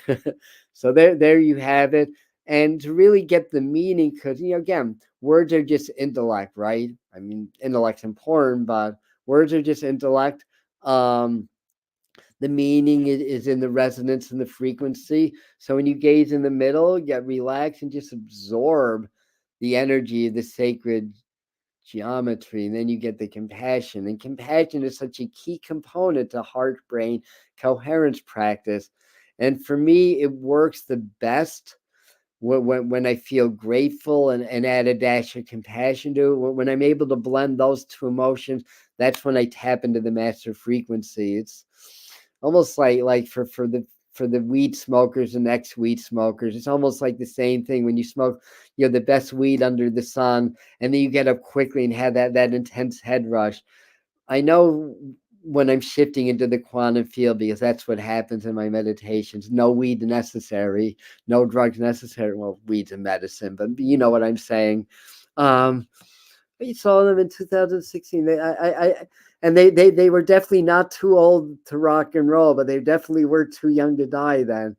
Speaker 1: So there you have it. And to really get the meaning, because, again, words are just intellect, right? I mean, intellect's important, but words are just intellect. The meaning is in the resonance and the frequency. So when you gaze in the middle, get relaxed and just absorb the energy of the sacred geometry, and then you get the compassion. And compassion is such a key component to heart brain coherence practice. And for me, it works the best when I feel grateful and add a dash of compassion to it. When I'm able to blend those two emotions, that's when I tap into the master frequency. It's almost like for the weed smokers and ex-weed smokers, it's almost like the same thing when you smoke, the best weed under the sun, and then you get up quickly and have that intense head rush. I know when I'm shifting into the quantum field, because that's what happens in my meditations. No weed necessary, no drugs necessary. Well, weed's a medicine, but you know what I'm saying. We saw them in 2016. They were definitely not too old to rock and roll, but they definitely were too young to die then.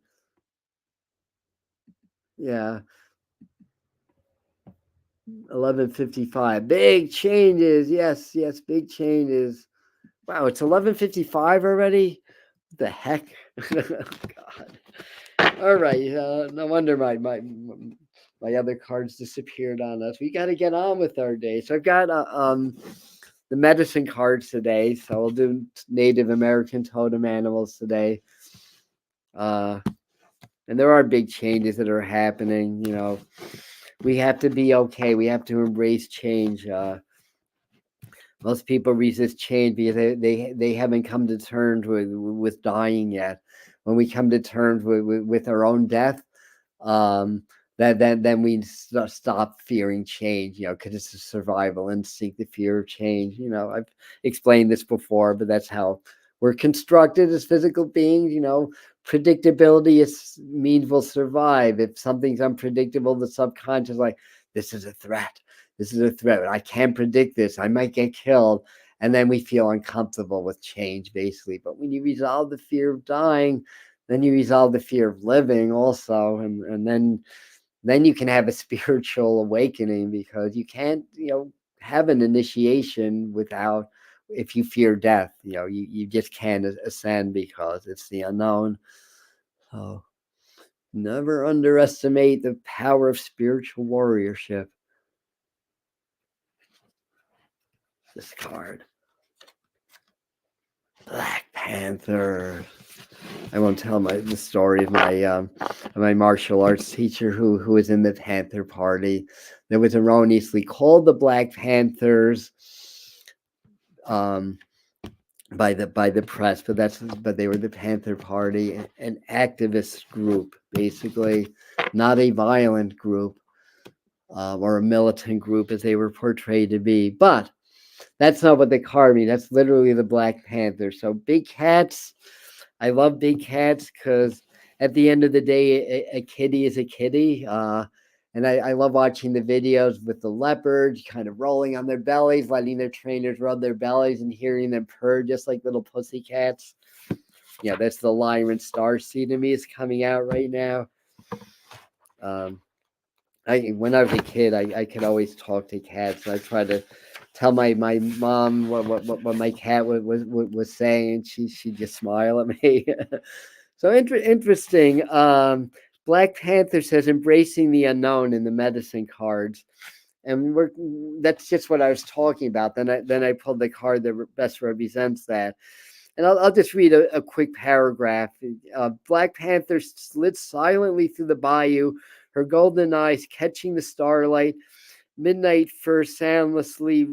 Speaker 1: Yeah. 11:55. Big changes. Yes, big changes. Wow, it's 11:55 already? What the heck? God. All right. No wonder my other cards disappeared on us. We got to get on with our day. So I've got the medicine cards today. So we'll do Native American totem animals today. And there are big changes that are happening. We have to be okay. We have to embrace change. Most people resist change because they haven't come to terms with dying yet. When we come to terms with our own death, then we stop fearing change, because it's a survival instinct, the fear of change. I've explained this before, but that's how We're constructed as physical beings, predictability means we'll survive. If something's unpredictable, the subconscious, like, this is a threat. This is a threat. I can't predict this. I might get killed. And then we feel uncomfortable with change, basically. But when you resolve the fear of dying, then you resolve the fear of living also. And then you can have a spiritual awakening, because you can't, have an initiation without, if you fear death, you just can't ascend, because it's the unknown. So never underestimate the power of spiritual warriorship. This card, Black Panther. I won't tell the story of my martial arts teacher who was in the Panther Party. That was erroneously called the Black Panthers by the press, but they were the Panther Party, an activist group, basically, not a violent group or a militant group as they were portrayed to be. But that's not what the card means. That's literally the Black Panther. So big cats. I love big cats because at the end of the day, a kitty is a kitty. And I love watching the videos with the leopards kind of rolling on their bellies, letting their trainers rub their bellies and hearing them purr just like little pussy cats. Yeah, that's the Lyran Star Seed to me is coming out right now. When I was a kid, I could always talk to cats. I tried to tell my mom what my cat was saying, and she just smile at me. So interesting. Black Panther says embracing the unknown in the medicine cards, and that's just what I was talking about. Then I pulled the card that best represents that. And I'll just read a quick paragraph. Black Panther slid silently through the bayou, her golden eyes catching the starlight, midnight fur soundlessly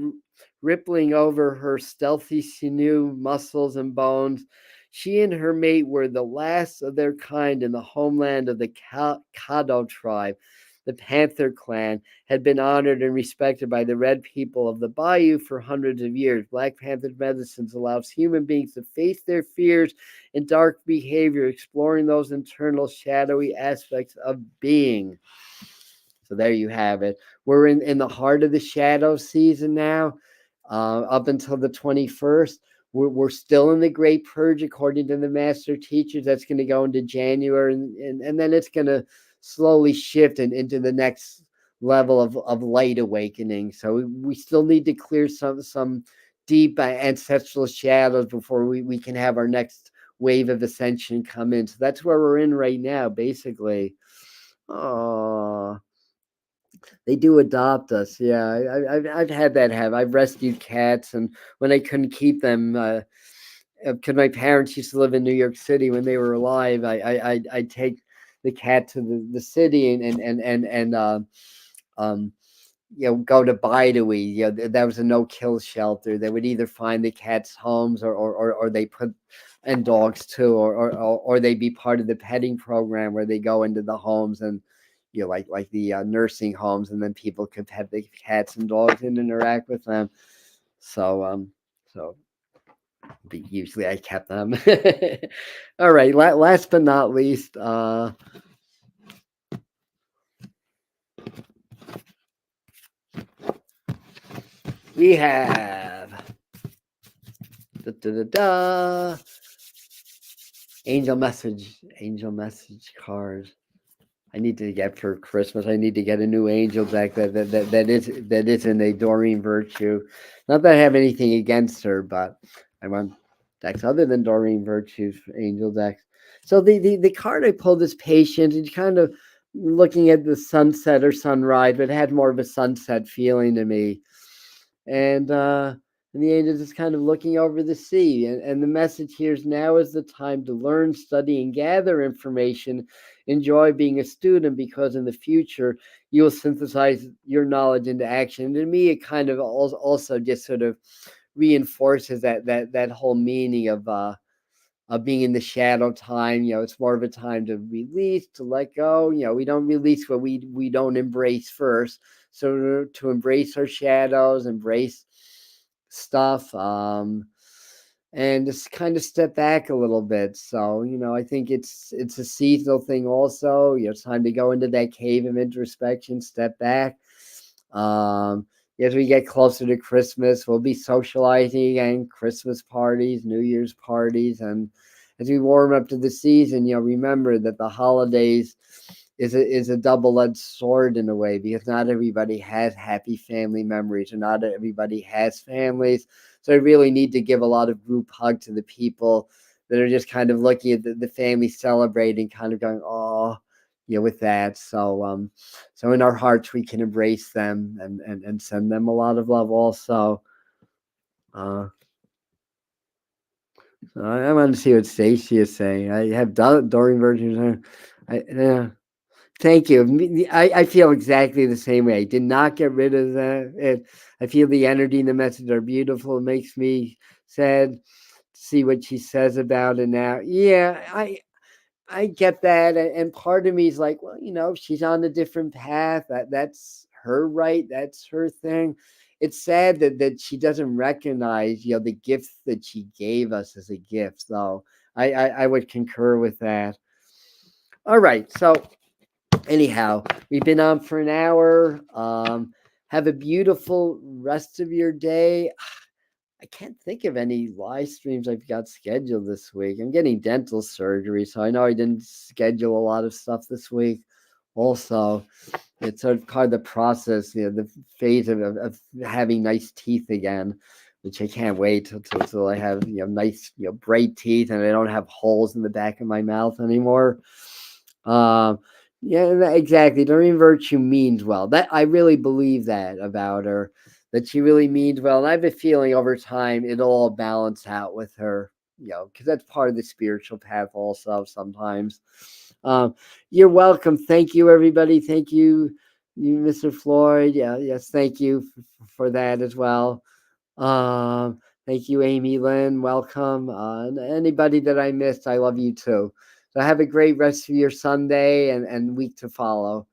Speaker 1: rippling over her stealthy sinew, muscles, and bones. She and her mate were the last of their kind in the homeland of the Caddo tribe. The Panther clan had been honored and respected by the red people of the bayou for hundreds of years. Black Panther medicines allows human beings to face their fears and dark behavior, exploring those internal shadowy aspects of being. So there you have it. We're in the heart of the shadow season now, up until the 21st. We're still in the Great Purge, according to the master teachers. That's going to go into January, and then it's going to slowly shift into the next level of light awakening. So we still need to clear some deep ancestral shadows before we can have our next wave of ascension come in. So that's where we're in right now, basically. Oh, they do adopt us. Yeah, I've had that happen. I've rescued cats, and when I couldn't keep them, because my parents used to live in New York City when they were alive, I'd take the cat to the city and go to Bidewee. That was a no-kill shelter. They would either find the cats' homes or they put, and dogs too, or they'd be part of the petting program where they go into the homes and like the nursing homes, and then people could pet the cats and dogs and interact with them. So usually I kept them. All right. Last but not least, we have angel message cards. I need to get for Christmas. I need to get a new angel deck that isn't a Doreen Virtue. Not that I have anything against her, but I want decks other than Doreen Virtue's angel decks. So the card I pulled is Patient. It's kind of looking at the sunset or sunrise, but it had more of a sunset feeling to me. And the angels is kind of looking over the sea. And the message here is now is the time to learn, study, and gather information. Enjoy being a student, because in the future you will synthesize your knowledge into action. And to me, it kind of also just sort of reinforces that whole meaning of being in the shadow time. It's more of a time to release, to let go. We don't release what we don't embrace first. So to embrace our shadows, embrace stuff. and just kind of step back a little bit. So, I think it's a seasonal thing also. It's time to go into that cave of introspection, step back. Um, as we get closer to Christmas, we'll be socializing and Christmas parties, New Year's parties, and as we warm up to the season, remember that the holidays is a double-edged sword in a way, because not everybody has happy family memories, or not everybody has families. So I really need to give a lot of group hug to the people that are just kind of looking at the family celebrating, kind of going, oh, with that. So in our hearts we can embrace them and send them a lot of love also. Uh, I want to see what Stacy is saying. I have Doreen versions. Yeah. Thank you. I feel exactly the same way. I did not get rid of that. I feel the energy and the message are beautiful. It makes me sad to see what she says about it now. Yeah, I get that, and part of me is like, well, she's on a different path. That's her right. That's her thing. It's sad that she doesn't recognize, the gift that she gave us as a gift. So I would concur with that. All right, so anyhow, we've been on for an hour. Have a beautiful rest of your day. I can't think of any live streams I've got scheduled this week. I'm getting dental surgery, so I know I didn't schedule a lot of stuff this week. Also, it's sort of part of the process, the phase of having nice teeth again, which I can't wait till I have nice bright teeth and I don't have holes in the back of my mouth anymore. Um, yeah, exactly. Doreen Virtue means well. That I really believe that about her, that she really means well. And I have a feeling over time it'll all balance out with her, because that's part of the spiritual path also sometimes. Um, you're welcome. Thank you, everybody. Thank you, Mr. Floyd. Yeah, yes, thank you for that as well. Thank you, Amy Lynn. Welcome. And anybody that I missed, I love you too. So have a great rest of your Sunday and week to follow.